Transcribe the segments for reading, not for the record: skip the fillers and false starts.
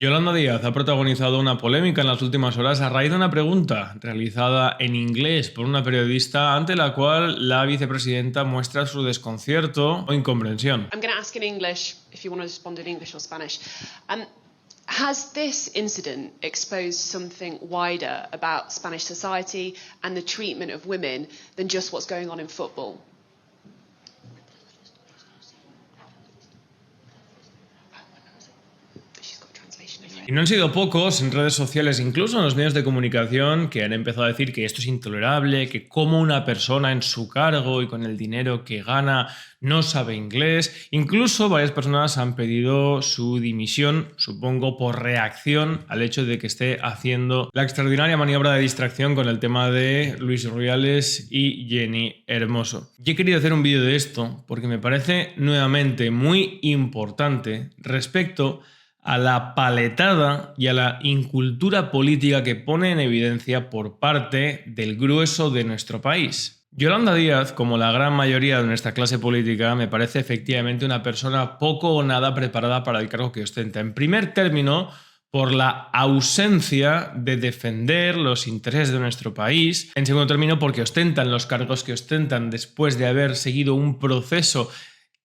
Yolanda Díaz ha protagonizado una polémica en las últimas horas a raíz de una pregunta realizada en inglés por una periodista ante la cual la vicepresidenta muestra su desconcierto o incomprensión. I'm going to ask in English if you want to respond in English or Spanish. Has this incident exposed something wider about Spanish society and the treatment of women than just what's going on in football? Y no han sido pocos en redes sociales, incluso en los medios de comunicación, que han empezado a decir que esto es intolerable, que cómo una persona en su cargo y con el dinero que gana no sabe inglés. Incluso varias personas han pedido su dimisión, supongo por reacción al hecho de que esté haciendo la extraordinaria maniobra de distracción con el tema de Luis Rubiales y Jenny Hermoso. Y he querido hacer un vídeo de esto porque me parece nuevamente muy importante respecto a la paletada y a la incultura política que pone en evidencia por parte del grueso de nuestro país. Yolanda Díaz, como la gran mayoría de nuestra clase política, me parece efectivamente una persona poco o nada preparada para el cargo que ostenta. En primer término, por la ausencia de defender los intereses de nuestro país. En segundo término, porque ostentan los cargos que ostentan después de haber seguido un proceso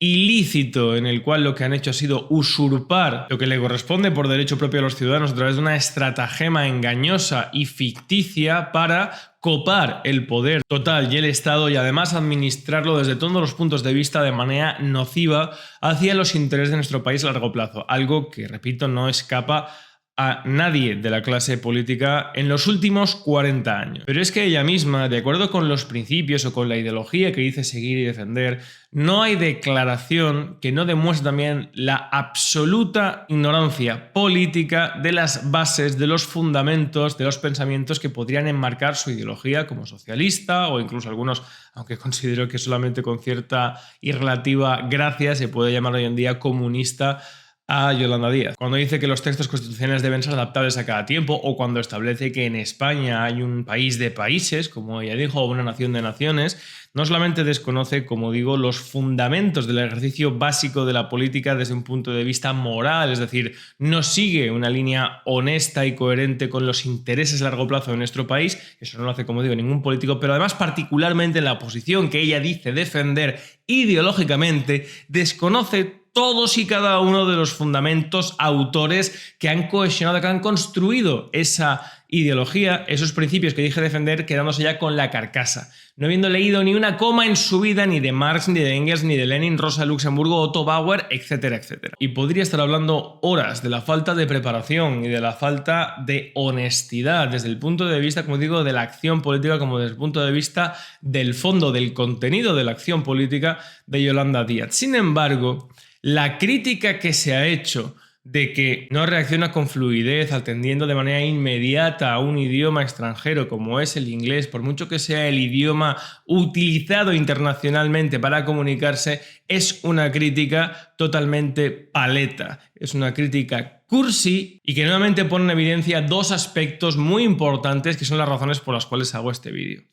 ilícito en el cual lo que han hecho ha sido usurpar lo que le corresponde por derecho propio a los ciudadanos a través de una estratagema engañosa y ficticia para copar el poder total y el Estado y además administrarlo desde todos los puntos de vista de manera nociva hacia los intereses de nuestro país a largo plazo. Algo que, repito, no escapa a nadie de la clase política en los últimos 40 años. Pero es que ella misma, de acuerdo con los principios o con la ideología que dice seguir y defender, no hay declaración que no demuestre también la absoluta ignorancia política de las bases, de los fundamentos, de los pensamientos que podrían enmarcar su ideología como socialista o incluso algunos, aunque considero que solamente con cierta y relativa gracia se puede llamar hoy en día comunista a Yolanda Díaz. Cuando dice que los textos constitucionales deben ser adaptables a cada tiempo o cuando establece que en España hay un país de países, como ella dijo, o una nación de naciones, no solamente desconoce, como digo, los fundamentos del ejercicio básico de la política desde un punto de vista moral, es decir, no sigue una línea honesta y coherente con los intereses a largo plazo de nuestro país, eso no lo hace, como digo, ningún político, pero además particularmente en la posición que ella dice defender ideológicamente, desconoce todos y cada uno de los fundamentos autores que han cohesionado, que han construido esa ideología, esos principios que dije defender, quedándose ya con la carcasa. No habiendo leído ni una coma en su vida ni de Marx, ni de Engels, ni de Lenin, Rosa Luxemburgo, Otto Bauer, etcétera, etcétera. Y podría estar hablando horas de la falta de preparación y de la falta de honestidad desde el punto de vista, como digo, de la acción política, como desde el punto de vista del fondo, del contenido de la acción política de Yolanda Díaz. Sin embargo, la crítica que se ha hecho de que no reacciona con fluidez atendiendo de manera inmediata a un idioma extranjero como es el inglés, por mucho que sea el idioma utilizado internacionalmente para comunicarse, es una crítica totalmente paleta, es una crítica cursi y que nuevamente pone en evidencia dos aspectos muy importantes que son las razones por las cuales hago este vídeo.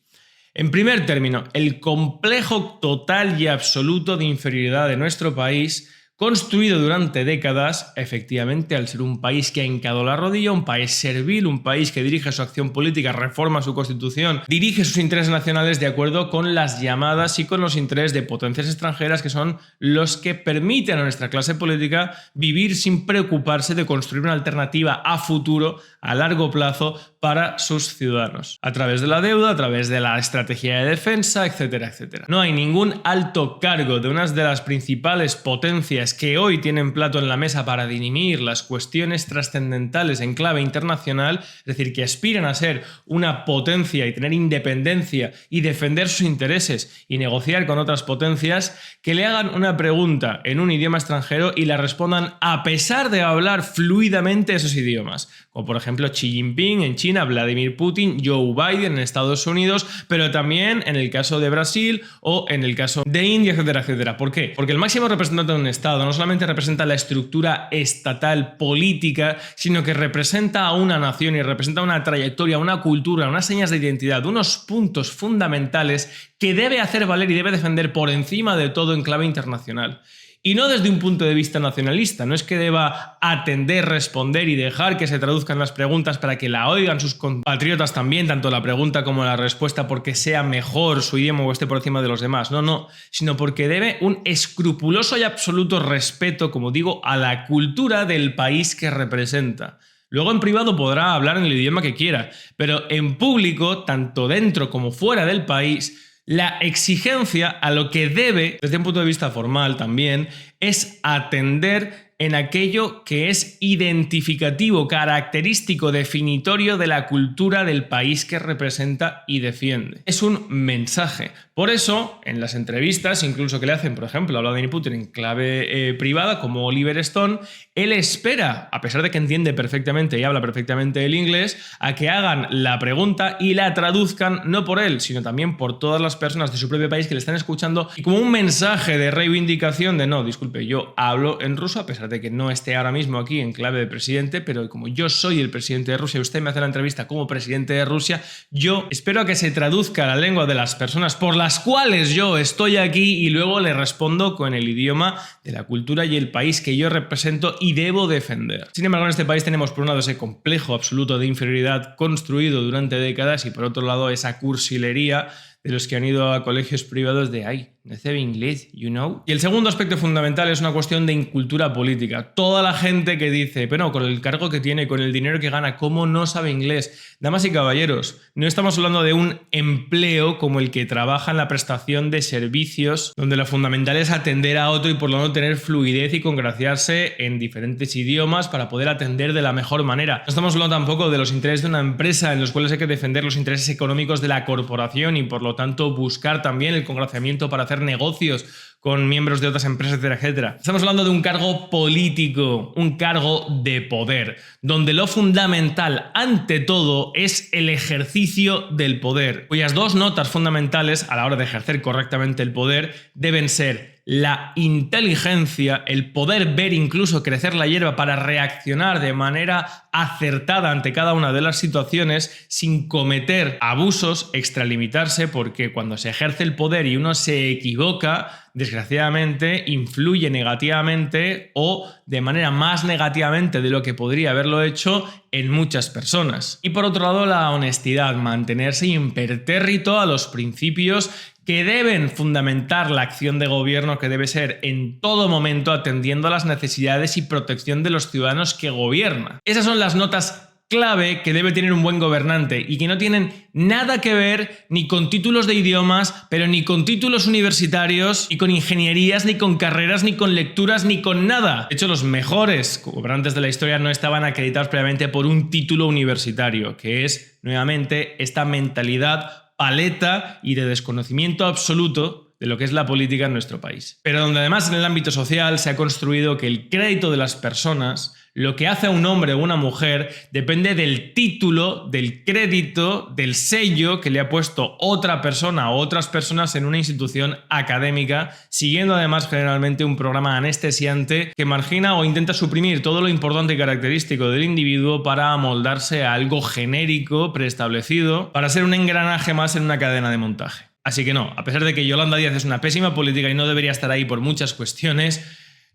En primer término, el complejo total y absoluto de inferioridad de nuestro país, construido durante décadas, efectivamente, al ser un país que ha hincado la rodilla, un país servil, un país que dirige su acción política, reforma su constitución, dirige sus intereses nacionales de acuerdo con las llamadas y con los intereses de potencias extranjeras que son los que permiten a nuestra clase política vivir sin preocuparse de construir una alternativa a futuro, a largo plazo, para sus ciudadanos. A través de la deuda, a través de la estrategia de defensa, etcétera, etcétera. No hay ningún alto cargo de una de las principales potencias que hoy tienen plato en la mesa para dirimir las cuestiones trascendentales en clave internacional, es decir, que aspiran a ser una potencia y tener independencia y defender sus intereses y negociar con otras potencias, que le hagan una pregunta en un idioma extranjero y la respondan a pesar de hablar fluidamente esos idiomas, como por ejemplo Xi Jinping en China, Vladimir Putin, Joe Biden en Estados Unidos, pero también en el caso de Brasil o en el caso de India, etcétera, etcétera. ¿Por qué? Porque el máximo representante de un Estado no solamente representa la estructura estatal política, sino que representa a una nación y representa una trayectoria, una cultura, unas señas de identidad, unos puntos fundamentales que debe hacer valer y debe defender por encima de todo en clave internacional. Y no desde un punto de vista nacionalista, no es que deba atender, responder y dejar que se traduzcan las preguntas para que la oigan sus compatriotas también, tanto la pregunta como la respuesta, porque sea mejor su idioma o esté por encima de los demás. No, sino porque debe un escrupuloso y absoluto respeto, como digo, a la cultura del país que representa. Luego en privado podrá hablar en el idioma que quiera, pero en público, tanto dentro como fuera del país, la exigencia a lo que debe, desde un punto de vista formal también, es atender en aquello que es identificativo, característico, definitorio de la cultura del país que representa y defiende. Es un mensaje. Por eso, en las entrevistas, incluso que le hacen, por ejemplo, a Vladimir Putin en clave privada, como Oliver Stone, él espera, a pesar de que entiende perfectamente y habla perfectamente el inglés, a que hagan la pregunta y la traduzcan no por él, sino también por todas las personas de su propio país que le están escuchando, y como un mensaje de reivindicación de no, disculpe, yo hablo en ruso, a pesar de que no esté ahora mismo aquí en clave de presidente, pero como yo soy el presidente de Rusia y usted me hace la entrevista como presidente de Rusia, yo espero a que se traduzca la lengua de las personas por las cuales yo estoy aquí y luego le respondo con el idioma de la cultura y el país que yo represento y debo defender. Sin embargo, en este país tenemos por un lado ese complejo absoluto de inferioridad construido durante décadas y por otro lado esa cursilería de los que han ido a colegios privados de ay, no sabe inglés, you know. Y el segundo aspecto fundamental es una cuestión de incultura política. Toda la gente que dice, pero no, con el cargo que tiene, con el dinero que gana, ¿cómo no sabe inglés? Damas y caballeros, no estamos hablando de un empleo como el que trabaja en la prestación de servicios, donde lo fundamental es atender a otro y por lo tanto tener fluidez y congraciarse en diferentes idiomas para poder atender de la mejor manera. No estamos hablando tampoco de los intereses de una empresa en los cuales hay que defender los intereses económicos de la corporación y por lo tanto buscar también el congraciamiento para hacer negocios con miembros de otras empresas, etcétera, etcétera. Estamos hablando de un cargo político, un cargo de poder, donde lo fundamental ante todo es el ejercicio del poder, cuyas dos notas fundamentales a la hora de ejercer correctamente el poder deben ser la inteligencia, el poder ver incluso crecer la hierba para reaccionar de manera acertada ante cada una de las situaciones sin cometer abusos, extralimitarse, porque cuando se ejerce el poder y uno se equivoca, desgraciadamente influye negativamente o de manera más negativamente de lo que podría haberlo hecho en muchas personas. Y por otro lado, la honestidad, mantenerse impertérrito a los principios que deben fundamentar la acción de gobierno, que debe ser en todo momento atendiendo a las necesidades y protección de los ciudadanos que gobierna. Esas son las notas clave que debe tener un buen gobernante y que no tienen nada que ver ni con títulos de idiomas, pero ni con títulos universitarios, ni con ingenierías, ni con carreras, ni con lecturas, ni con nada. De hecho, los mejores gobernantes de la historia no estaban acreditados previamente por un título universitario, que es, nuevamente, esta mentalidad paleta y de desconocimiento absoluto de lo que es la política en nuestro país. Pero donde además en el ámbito social se ha construido que el crédito de las personas, lo que hace a un hombre o una mujer, depende del título, del crédito, del sello que le ha puesto otra persona o otras personas en una institución académica, siguiendo además generalmente un programa anestesiante que margina o intenta suprimir todo lo importante y característico del individuo para amoldarse a algo genérico, preestablecido, para ser un engranaje más en una cadena de montaje. Así que no, a pesar de que Yolanda Díaz es una pésima política y no debería estar ahí por muchas cuestiones,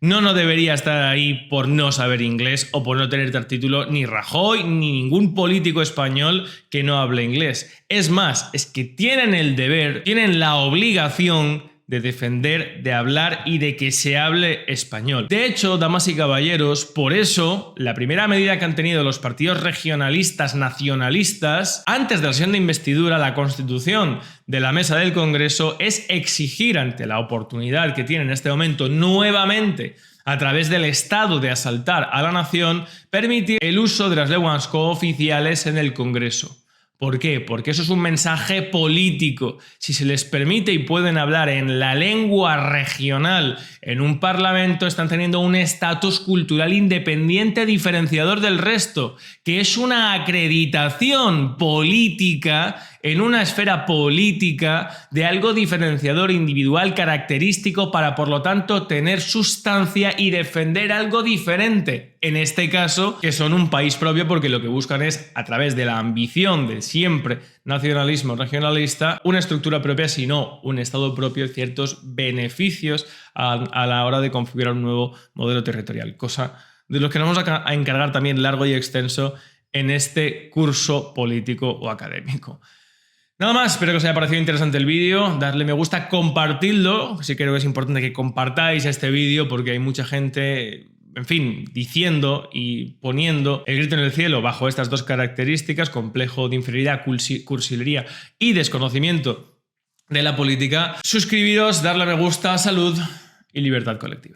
no debería estar ahí por no saber inglés o por no tener tal título ni Rajoy ni ningún político español que no hable inglés. Es más, es que tienen el deber, tienen la obligación de defender, de hablar y de que se hable español. De hecho, damas y caballeros, por eso la primera medida que han tenido los partidos regionalistas, nacionalistas, antes de la sesión de investidura, la constitución de la mesa del Congreso, es exigir ante la oportunidad que tiene en este momento nuevamente a través del Estado de asaltar a la nación, permitir el uso de las lenguas cooficiales en el Congreso. ¿Por qué? Porque eso es un mensaje político. Si se les permite y pueden hablar en la lengua regional en un parlamento, están teniendo un estatus cultural independiente diferenciador del resto, que es una acreditación política en una esfera política de algo diferenciador, individual, característico, para por lo tanto tener sustancia y defender algo diferente. En este caso, que son un país propio, porque lo que buscan es, a través de la ambición de siempre nacionalismo regionalista, una estructura propia, sino un Estado propio y ciertos beneficios a la hora de configurar un nuevo modelo territorial, cosa de lo que nos vamos a encargar también largo y extenso en este curso político o académico. Nada más, espero que os haya parecido interesante el vídeo, darle me gusta, compartidlo, sí creo que es importante que compartáis este vídeo porque hay mucha gente, en fin, diciendo y poniendo el grito en el cielo bajo estas dos características, complejo de inferioridad, cursilería y desconocimiento de la política. Suscribiros, darle me gusta, salud y libertad colectiva.